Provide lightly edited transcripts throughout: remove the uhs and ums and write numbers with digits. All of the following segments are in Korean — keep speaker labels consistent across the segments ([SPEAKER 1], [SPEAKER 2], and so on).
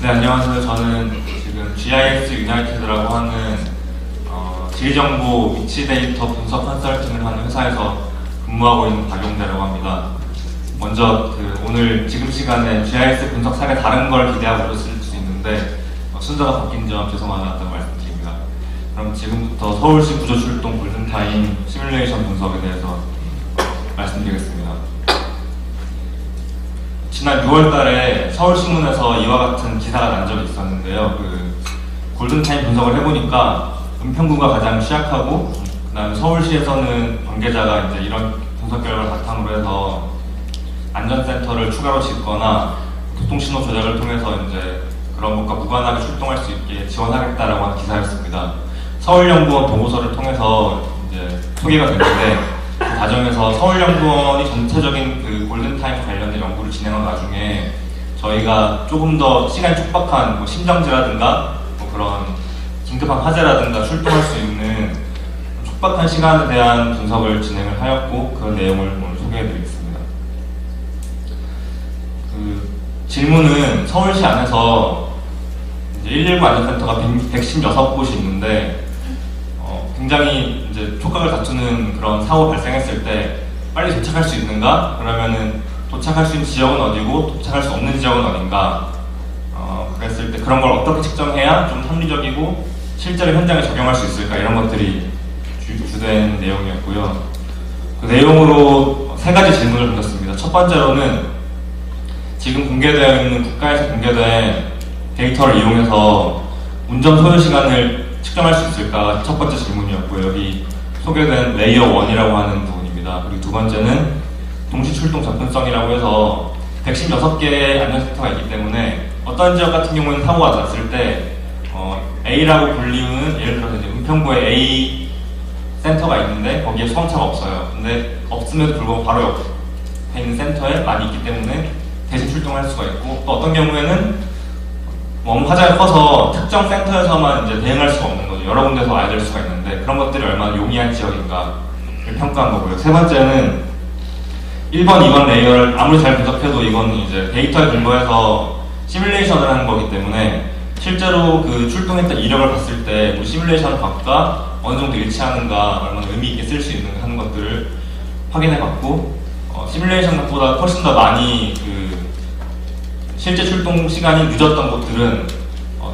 [SPEAKER 1] 네, 안녕하세요. 저는 지금 GIS 유나이티드라고 하는 지리정보 위치 데이터 분석 컨설팅을 하는 회사에서 근무하고 있는 박용대라고 합니다. 먼저 오늘 지금 시간에 GIS 분석 사례 다른 걸 기대하고 있을 수 있는데 순서가 바뀐 점 죄송하다고 말씀드립니다. 그럼 지금부터 서울시 구조출동 골든타임 시뮬레이션 분석에 대해서 말씀드리겠습니다. 지난 6월달에 서울신문에서 이와 같은 기사가 난 적이 있었는데요. 골든타임 분석을 해보니까 은평구가 가장 취약하고, 그다음에 서울시에서는 관계자가 이제 이런 분석 결과를 바탕으로 해서 안전센터를 추가로 짓거나 교통신호 조작을 통해서 이제 그런 것과 무관하게 출동할 수 있게 지원하겠다라고 하는 기사였습니다. 서울연구원 보고서를 통해서 이제 소개가 됐는데, 그 과정에서 서울연구원이 전체적인 골든타임 관련된 연구를 진행한 와중에 저희가 조금 더 시간이 촉박한 심정지라든가 그런 긴급한 화재라든가 출동할 수 있는 촉박한 시간에 대한 분석을 진행을 하였고, 그 내용을 오늘 소개해드리겠습니다. 질문은 서울시 안에서 이제 119 안전센터가 116곳이 있는데, 굉장히 이제 촉각을 다투는 그런 사고 발생했을 때 빨리 도착할 수 있는가? 그러면은 도착할 수 있는 지역은 어디고 도착할 수 없는 지역은 어딘가? 그랬을 때 그런 걸 어떻게 측정해야 좀 합리적이고 실제로 현장에 적용할 수 있을까? 이런 것들이 주된 내용이었고요. 그 내용으로 세 가지 질문을 던졌습니다. 첫 번째로는 지금 공개되어 있는 국가에서 공개된 데이터를 이용해서 운전 소요 시간을 측정할 수 있을까? 첫 번째 질문이었고요. 여기 소개된 레이어 1이라고 하는 부분입니다. 그리고 두 번째는 동시 출동 접근성이라고 해서 116개의 안전센터가 있기 때문에 어떤 지역 같은 경우에는 사고가 났을 때 A라고 불리우는, 예를 들어서 이제 은평구에 A 센터가 있는데 거기에 소방차가 없어요. 근데 없음에도 불구하고 바로 옆에 있는 센터에 많이 있기 때문에 대신 출동할 수가 있고, 또 어떤 경우에는 화재가 커서 특정 센터에서만 이제 대응할 수가 없는 거죠. 여러 군데서 와야 될 수가 있는데 그런 것들이 얼마나 용이한 지역인가를 평가한 거고요. 세 번째는 1번, 2번 레이어를 아무리 잘 분석해도 이건 이제 데이터에 근거해서 시뮬레이션을 하는 거기 때문에 실제로 출동했던 이력을 봤을 때 시뮬레이션 값과 어느 정도 일치하는가, 얼마나 의미 있게 쓸 수 있는가 하는 것들을 확인해 봤고, 시뮬레이션 값보다 훨씬 더 많이 실제 출동 시간이 늦었던 곳들은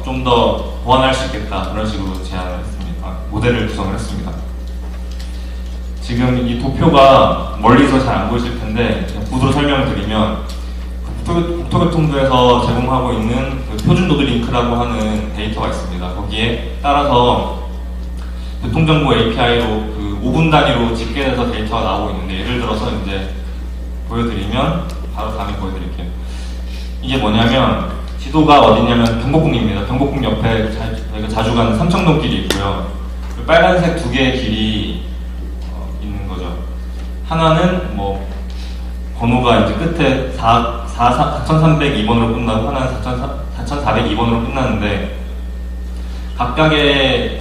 [SPEAKER 1] 좀 더 보완할 수 있겠다, 그런 식으로 제안을 했습니다. 모델을 구성을 했습니다. 지금 이 도표가 멀리서 잘 안 보이실 텐데 구도로 설명을 드리면, 국토교통부에서 제공하고 있는 표준 노드 링크라고 하는 데이터가 있습니다. 거기에 따라서 교통정보 API로 5분 단위로 집계돼서 데이터가 나오고 있는데, 예를 들어서 이제 보여드리면, 바로 다음에 보여드릴게요. 이게 뭐냐면 지도가 어디냐면 경복궁입니다. 경복궁 옆에 저희가 자주 가는 삼청동길이 있고요. 빨간색 두 개의 길이 있는 거죠. 하나는 번호가 이제 끝에 4302번으로 끝나고 하나는 4402번으로 끝나는데, 각각의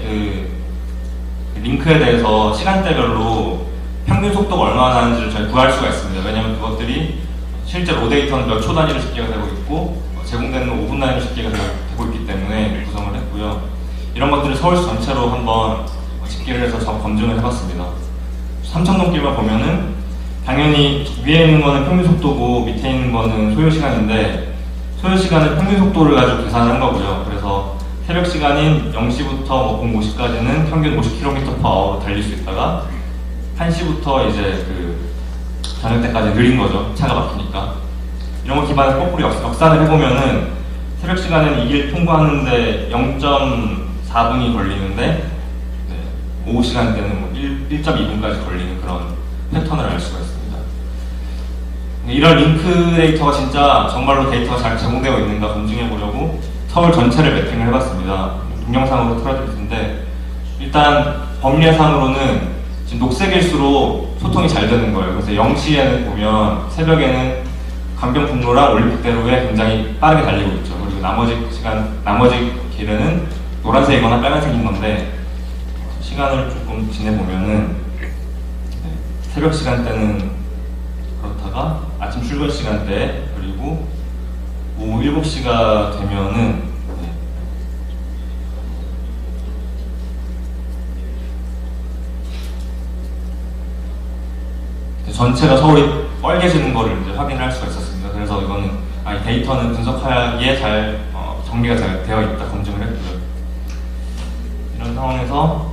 [SPEAKER 1] 링크에 대해서 시간대별로 평균 속도가 얼마나 나는지를 저희 구할 수가 있습니다. 왜냐하면 그것들이 실제 로 데이터는 몇 초 단위로 집계가 되고 있고 제공되는 5분 단위로 집계가 되고 있기 때문에 구성을 했고요. 이런 것들을 서울시 전체로 한번 집계를 해서 검증을 해봤습니다. 삼청동길만 보면은 당연히 위에 있는 거는 평균 속도고 밑에 있는 거는 소요 시간인데, 소요 시간은 평균 속도를 가지고 계산한 거고요. 그래서 새벽 시간인 0시부터 05시까지는 평균 50km/h로 달릴 수 있다가 1시부터 이제 저녁 때까지 느린 거죠. 차가 막히니까. 이런 거 기반해서 거꾸로 역산을 해보면은 새벽 시간에는 이 길 통과하는데 0.4분이 걸리는데, 오후 시간대는 1.2분까지 걸리는 그런 패턴을 알 수가 있습니다. 이런 링크 데이터가 진짜 정말로 데이터가 잘 제공되어 있는가 검증해 보려고 서울 전체를 매핑을 해봤습니다. 동영상으로 틀어드릴 텐데, 일단 법례상으로는 지금 녹색일수록 소통이 잘 되는 거예요. 그래서 0시에는 보면 새벽에는 강변북로랑 올림픽대로에 굉장히 빠르게 달리고 있죠. 그리고 나머지 길에는 노란색이거나 빨간색인 건데, 시간을 조금 지내보면은 새벽 시간대는 그렇다가 아침 출근 시간대, 그리고 오후 오후 7시가 되면은 전체가 서울이 빨개지는 거를 이제 확인할 수가 있었습니다. 그래서 이거는 이 데이터는 분석하기에 잘 정리가 잘 되어 있다 검증을 했고요. 이런 상황에서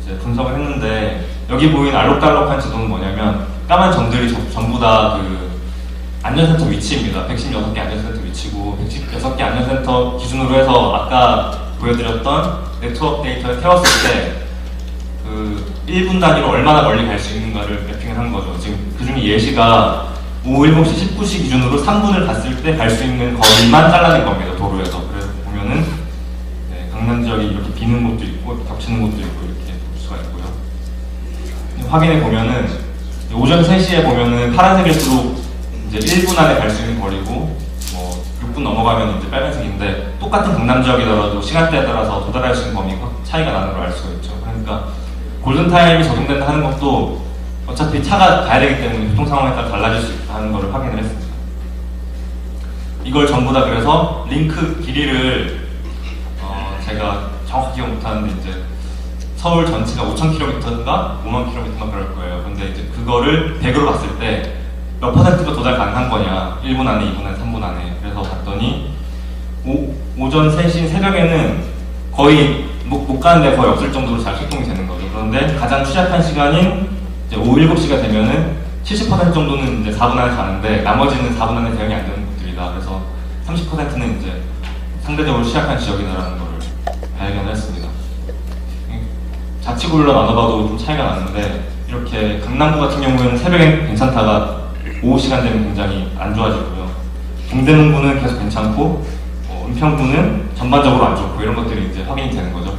[SPEAKER 1] 이제 분석을 했는데 여기 보이는 알록달록한 지도는 뭐냐면 까만 점들이 전부 다 그 안전센터 위치입니다. 116개 안전센터 위치고 116개 안전센터 기준으로 해서 아까 보여드렸던 네트워크 데이터를 태웠을 때 그 1분 단위로 얼마나 멀리 갈 수 있는가를 매핑을 한 거죠. 지금 그 중에 예시가 오후 7시 19시 기준으로 3분을 갔을 때 갈 수 있는 거리만 잘라낸 겁니다. 도로에서. 그래서 보면은 강남 지역이 이렇게 비는 곳도 있고 겹치는 곳도 있고 이렇게 볼 수가 있고요. 확인해 보면은 오전 3시에 보면은 파란색일수록 이제 1분 안에 갈 수 있는 거리고 뭐 6분 넘어가면 이제 빨간색인데 똑같은 강남 지역이더라도 시간대에 따라서 도달할 수 있는 범위가 차이가 나는 걸 알 수가 있죠. 그러니까 골든타임이 적용된다 하는 것도 어차피 차가 가야 되기 때문에 교통 상황에 따라 달라질 수 있다는 걸 확인을 했습니다. 이걸 전부 다 그래서 링크 길이를 제가 정확히 기억 못하는데 이제 서울 전체가 5,000km인가 5만 km인가 그럴 거예요. 근데 이제 그거를 100으로 봤을 때 몇 퍼센트가 도달 가능한 거냐 1분 안에, 2분 안에, 3분 안에. 그래서 봤더니 오전 3시 새벽에는 거의 못 가는데 거의 없을 정도로 잘 소통이 되는 거죠. 그런데 가장 취약한 시간인 이제 오후 7시가 되면은 70% 정도는 이제 4분 안에 가는데 나머지는 4분 안에 대응이 안 되는 곳들이다. 그래서 30%는 이제 상대적으로 취약한 지역이다라는 걸 발견을 했습니다. 자치구별로 나눠봐도 좀 차이가 나는데 이렇게 강남구 같은 경우에는 새벽엔 괜찮다가 오후 시간 되면 굉장히 안 좋아지고요. 동대문구는 계속 괜찮고 은평구는 전반적으로 안 좋고 이런 것들이 이제 확인이 되는 거죠.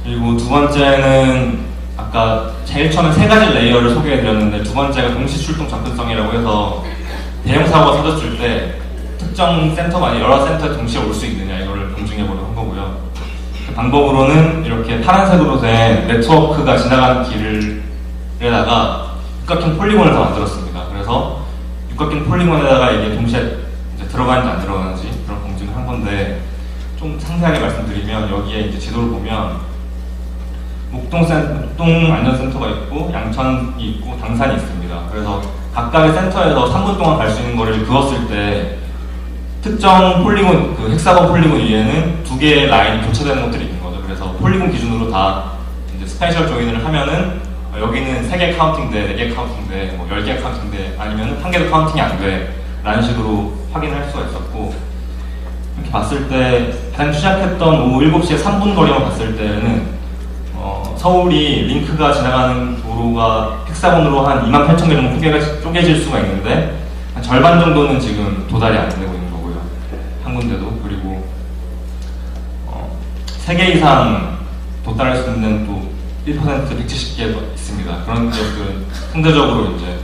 [SPEAKER 1] 그리고 두 번째는 아까 제일 처음에 세 가지 레이어를 소개해드렸는데 두 번째가 동시 출동 접근성이라고 해서 대형 사고가 터졌을 때 특정 센터가 아니라 여러 센터에 동시에 올 수 있느냐 이거를 검증해보려고 한 거고요. 그 방법으로는 이렇게 파란색으로 된 네트워크가 지나가는 길에다가 육각형 폴리곤을 다 만들었습니다. 그래서 육각형 폴리곤에다가 이게 동시에 이제 들어가는지 안 들어가는지 그런 검증을 한 건데 좀 상세하게 말씀드리면 여기에 이제 지도를 보면 목동 안전센터가 있고 양천이 있고 당산이 있습니다. 그래서 각각의 센터에서 3분 동안 갈 수 있는 거리를 그었을 때 특정 폴리곤, 그 헥사건 폴리곤 위에는 두 개의 라인이 교차되는 것들이 있는 거죠. 그래서 폴리곤 기준으로 다 이제 스페셜 조인을 하면은 여기는 3개 카운팅돼, 4개 카운팅돼, 뭐 10개 카운팅돼, 아니면 한 개도 카운팅이 안 돼. 라는 식으로 확인할 수가 있었고, 이렇게 봤을 때 가장 시작했던 오후 7시에 3분 거리만 봤을 때는 서울이 링크가 지나가는 도로가 헥사곤으로 한 28,000개 정도 쪼개질 수가 있는데 한 절반 정도는 지금 도달이 안 되고 있는 거고요. 한 군데도. 그리고 3개 이상 도달할 수 있는 또 1% 170개 있습니다. 그런 지역들은 상대적으로 이제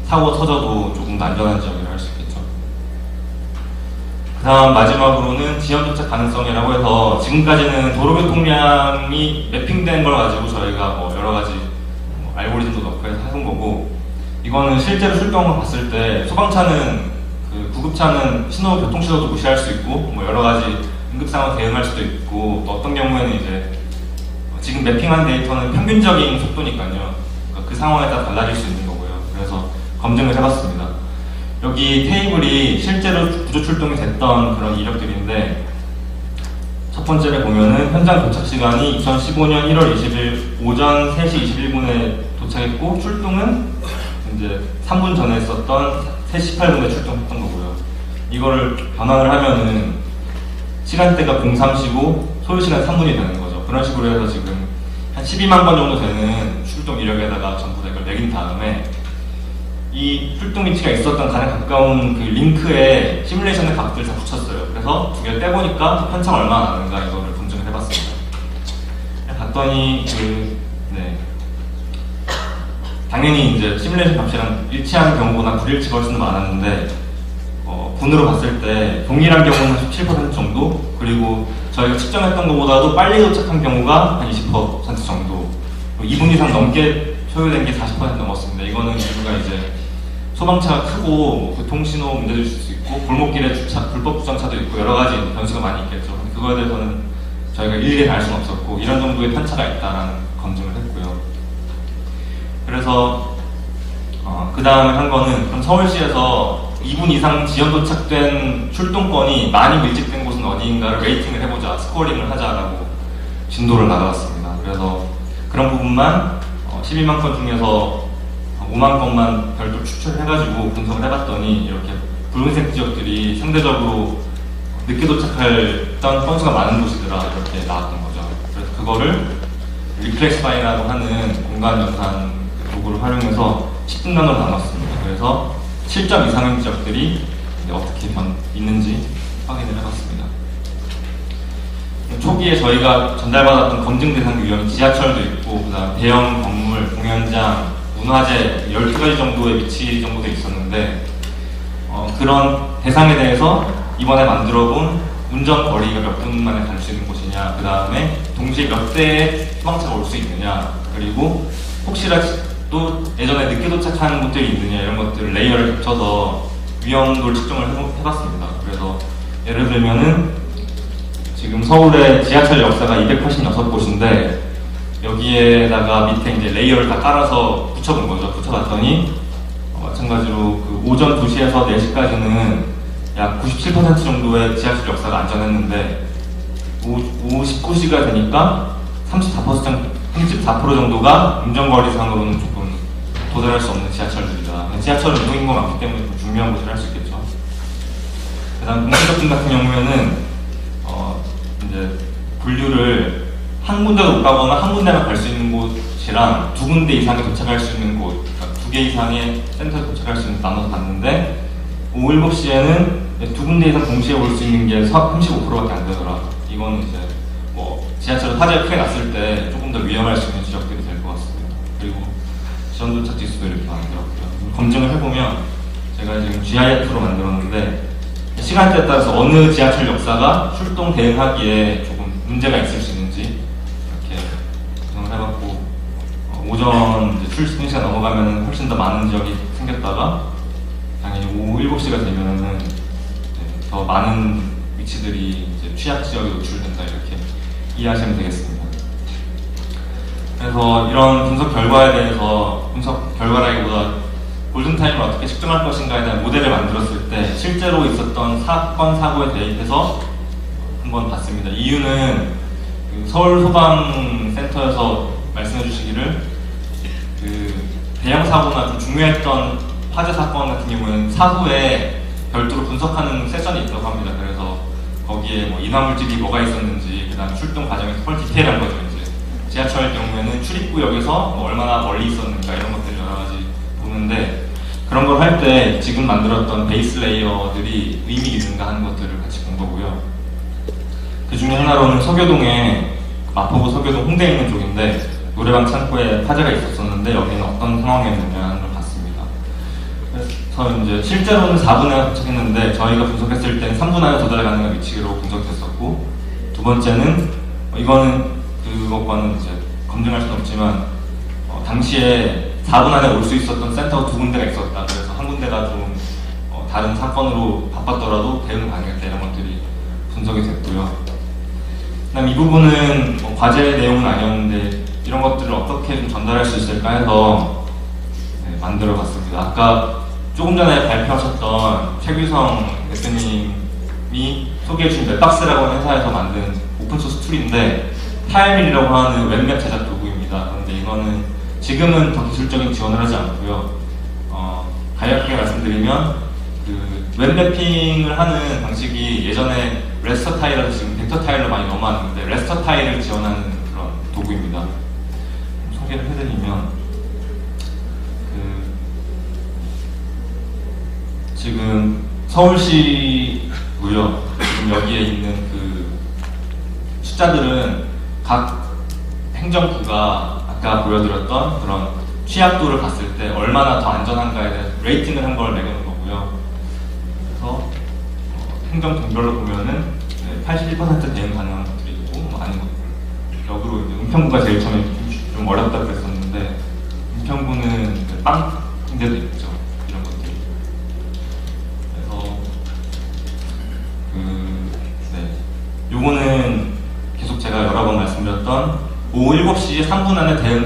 [SPEAKER 1] 사고 터져도 조금 더 안전한 지역이라고 할 수 있겠죠. 그 다음 마지막으로는 지연 도착 가능성이라고 해서 지금까지는 도로교통량이 매핑된 걸 가지고 저희가 뭐 여러 가지 알고리즘도 넣고 해서 해본 거고, 이거는 실제로 출동을 봤을 때 소방차는 그 구급차는 교통신호도 무시할 수 있고 뭐 여러 가지 응급상황 대응할 수도 있고, 또 어떤 경우에는 이제 지금 매핑한 데이터는 평균적인 속도니까요. 그러니까 그 상황에 따라 달라질 수 있는 거고요. 그래서 검증을 해봤습니다. 여기 테이블이 실제로 구조 출동이 됐던 그런 이력들인데, 첫 번째를 보면은 현장 도착 시간이 2015년 1월 20일 오전 3시 21분에 도착했고, 출동은 이제 3분 전에 했었던 3시 18분에 출동했던 거고요. 이거를 변환을 하면은 시간대가 03시고 소요시간 3분이 되는 거죠. 그런 식으로 해서 지금 한 12만 번 정도 되는 출동 이력에다가 전부 다 이걸 매긴 다음에 이 출동 위치가 있었던 가장 가까운 그 링크에 시뮬레이션의 값들 다 붙였어요. 그래서 두 개를 떼보니까 편차가 얼마나 나는가 이거를 검증을 해봤습니다. 봤더니 당연히 이제 시뮬레이션 값이랑 일치하는 경우보다 불일치가 훨씬 더 많았는데, 분으로 봤을 때 동일한 경우는 17% 정도, 그리고 저희가 측정했던 것보다도 빨리 도착한 경우가 한 20% 정도, 2분 이상 넘게 소요된 게 40% 넘었습니다. 이거는 이유가 이제 소방차가 크고 뭐 교통신호 문제도 있을 수 있고 골목길에 불법 주차차도 있고 여러 가지 변수가 많이 있겠죠. 근데 그거에 대해서는 저희가 일일이 알 수는 없었고 이런 정도의 편차가 있다라는 검증을 했고요. 그래서 그 다음에 한 거는 그럼 서울시에서 2분 이상 지연 도착된 출동권이 많이 밀집된 곳은 어디인가를 레이팅을 해보자, 스코어링을 하자라고 진도를 나가봤습니다. 그래서 그런 부분만 12만 건 중에서 5만 건만 별도 추출해가지고 분석을 해봤더니 이렇게 붉은색 지역들이 상대적으로 늦게 도착했던 건수가 많은 곳이더라 이렇게 나왔던 거죠. 그래서 그거를 리플렉스파이라고 하는 공간 연산 도구를 활용해서 10분간으로 나눴습니다. 그래서 7점 이상의 지역들이 어떻게 있는지 확인을 해봤습니다. 초기에 저희가 전달받았던 검증 대상 유형이 지하철도 있고 그다음 대형 건물, 공연장, 문화재 12가지 정도의 위치 정도도 있었는데 그런 대상에 대해서 이번에 만들어본 운전 거리가 몇 분 만에 갈 수 있는 곳이냐, 그 다음에 동시에 몇 대의 소방차가 올 수 있느냐, 그리고 혹시라도 예전에 늦게 도착하는 곳들이 있느냐 이런 것들을 레이어를 겹쳐서 위험도를 측정을 해봤습니다. 그래서 예를 들면은 지금 서울의 지하철 역사가 286곳인데 여기에다가 밑에 이제 레이어를 다 깔아서 붙여본 거죠. 붙여봤더니 마찬가지로 그 오전 2시에서 4시까지는 약 97% 정도의 지하철 역사가 안전했는데 59시가 되니까 34% 정도가 운전거리상으로는 조금 도달할 수 없는 지하철들이다. 지하철은 운동인구가 많기 때문에 좀 중요한 곳이라 할 수 있겠죠. 그 다음 공공접근 같은 경우에는 이제 분류를 한 군데도 못 가거나 한 군데만 갈 수 있는 곳이랑 두 군데 이상에 도착할 수 있는 곳, 그러니까 2개 이상의 센터에 도착할 수 있는 나눠서 봤는데 오후 7시에는 두 군데 이상 동시에 올 수 있는 게 35%밖에 안 되더라. 이거는 이제 뭐 지하철 화재가 크게 났을 때 조금 더 위험할 수 있는 지역들이 될 것 같습니다. 그리고 지연 도착 지수도 이렇게 만들었고요. 검증을 해보면 제가 지금 GIF로 만들었는데 시간대에 따라서 어느 지하철 역사가 출동 대응하기에 조금 문제가 있을 수 있는지 이렇게 구성을 해봤고 오전 출근 시간 넘어가면 훨씬 더 많은 지역이 생겼다가 당연히 오후 7시가 되면은 더 많은 위치들이 이제 취약 지역에 노출된다 이렇게 이해하시면 되겠습니다. 그래서 이런 분석 결과에 대해서 분석 결과라기보다 골든타임을 어떻게 측정할 것인가에 대한 모델을 만들었을 때 실제로 있었던 사건, 사고에 대입해서 한번 봤습니다. 이유는 그 서울소방센터에서 말씀해 주시기를 그 대형 사고나 좀 중요했던 화재 사건 같은 경우에는 사후에 별도로 분석하는 세션이 있다고 합니다. 그래서 거기에 뭐 인화물질이 뭐가 있었는지, 그 다음 출동 과정에서 훨 디테일한 거죠. 이제 지하철 경우에는 출입구역에서 뭐 얼마나 멀리 있었는가 이런 것들 여러 가지 보는데 그런 걸 할 때 지금 만들었던 베이스 레이어들이 의미 있는가 하는 것들을 같이 본 거고요. 그 중에 하나로는 서교동에 마포구 서교동 홍대에 있는 쪽인데 노래방 창고에 화재가 있었었는데 여기는 어떤 상황이었느냐 하는 걸 봤습니다. 그래서 이제 실제로는 4분에 도착했는데 저희가 분석했을 때는 3분 안에 도달해 가능한 위치로 분석됐었고 두 번째는 이거는 그것과는 이제 검증할 수는 없지만 당시에 4분 안에 올 수 있었던 센터가 두 군데가 있었다. 그래서 한 군데가 좀 다른 사건으로 바빴더라도 대응 가능했다 이런 것들이 분석이 됐고요. 그다음 이 부분은 과제 내용은 아니었는데 이런 것들을 어떻게 좀 전달할 수 있을까 해서 만들어봤습니다. 아까 조금 전에 발표하셨던 최규성 대표님이 소개해주신 웹박스라고 하는 회사에서 만든 오픈소스 툴인데 타일밀이라고 하는 웹맵 제작 도구입니다. 그런데 이거는 지금은 더 기술적인 지원을 하지 않고요. 간략하게 말씀드리면 그 웹맵핑을 하는 방식이 예전에 레스터 타일에서 지금 벡터 타일로 많이 넘어왔는데 레스터 타일을 지원하는 그런 도구입니다. 소개를 해드리면 지금 서울시고요. 지금 여기에 있는 그 숫자들은 각 행정부가 아까 보여드렸던 그런 취약도를 봤을 때 얼마나 더 안전한가에 대해서 레이팅을 한 걸 매겨놓은 거고요. 그래서 행정동별로 보면은 81% 대응 가능한 것들이 있고 아닌 것들. 역으로 이제 은평구가 제일 처음에 좀 어렵다 그랬었는데 은평구는 빵 문제도 있죠. 이런 것들이.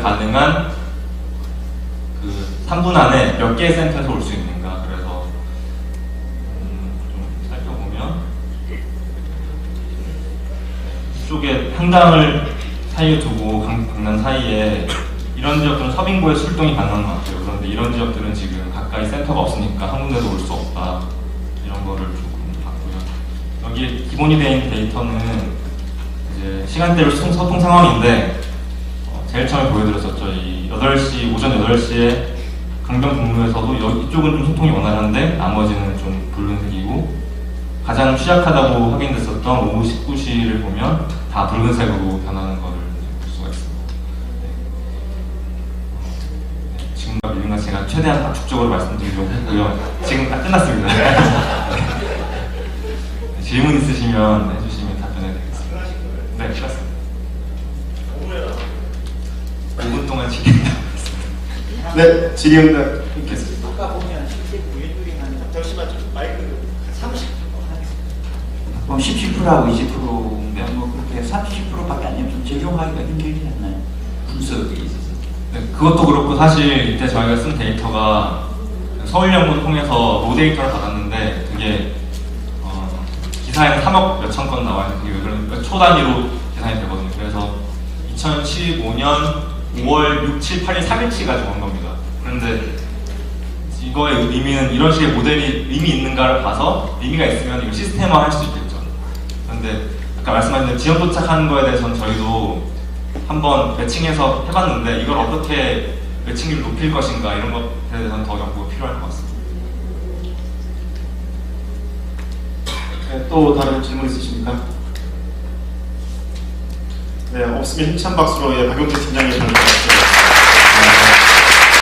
[SPEAKER 1] 가능한 그 3분 안에 몇 개의 센터에서 올 수 있는가. 그래서 좀 살펴보면 이쪽에 한강을 사이에 두고 강남 사이에 이런 지역들은 서빙고에 출동이 가능한 것 같아요. 그런데 이런 지역들은 지금 가까이 센터가 없으니까 한 군데도 올 수 없다. 이런 거를 조금 봤고요. 여기에 기본이 되어 있는 데이터는 이제 시간대별 소통 상황인데 제일 처음에 보여드렸었죠. 이 8시, 오전 8시에 강변북로에서도 이쪽은 좀 소통이 원활한데 나머지는 좀 붉은색이고 가장 취약하다고 확인됐었던 오후 19시를 보면 다 붉은색으로 변하는 것을 볼 수가 있습니다. 네. 지금과 미분과 제가 최대한 압축적으로 말씀드리려고 했고요. 지금 딱 끝났습니다. 네. 질문 있으시면 해주시면 답변해 드리겠습니다. 네, 끝났습니다. 5분 동안 진행하겠습니다.
[SPEAKER 2] 네, 질의응답 있겠습니다.
[SPEAKER 3] 아까 보면 실제 구인율이 한 잠시만 좀 마이크 30% 하겠습니다.
[SPEAKER 4] 그럼 17%하고 20%면 뭐 그렇게 30%밖에 안 되면 좀 적용하기가 힘들지 않나요? 분석에 있어서.
[SPEAKER 1] 네, 그것도 그렇고 사실 이때 저희가 쓴 데이터가 서울연구를 통해서 로 데이터를 받았는데 그게 기사에는 3억 몇천 건 나와 있는 그러니까 초 단위로 계산이 되거든요. 그래서 2015년 5월 6, 7, 8일 3일치 가지고 온 겁니다. 그런데 이거의 의미는 이런 식의 모델이 의미 있는가를 봐서 의미가 있으면 이거 시스템화 할 수 있겠죠. 그런데 아까 말씀하신 대로 지연 도착하는 거에 대해서는 저희도 한번 매칭해서 해봤는데 이걸 어떻게 매칭률을 높일 것인가 이런 것에 대해서는 더 연구가 필요할 것 같습니다.
[SPEAKER 2] 네, 또 다른 질문 있으십니까? 네, 없으면 힘찬 박수로 박용재 팀장님 전해드리겠습니다.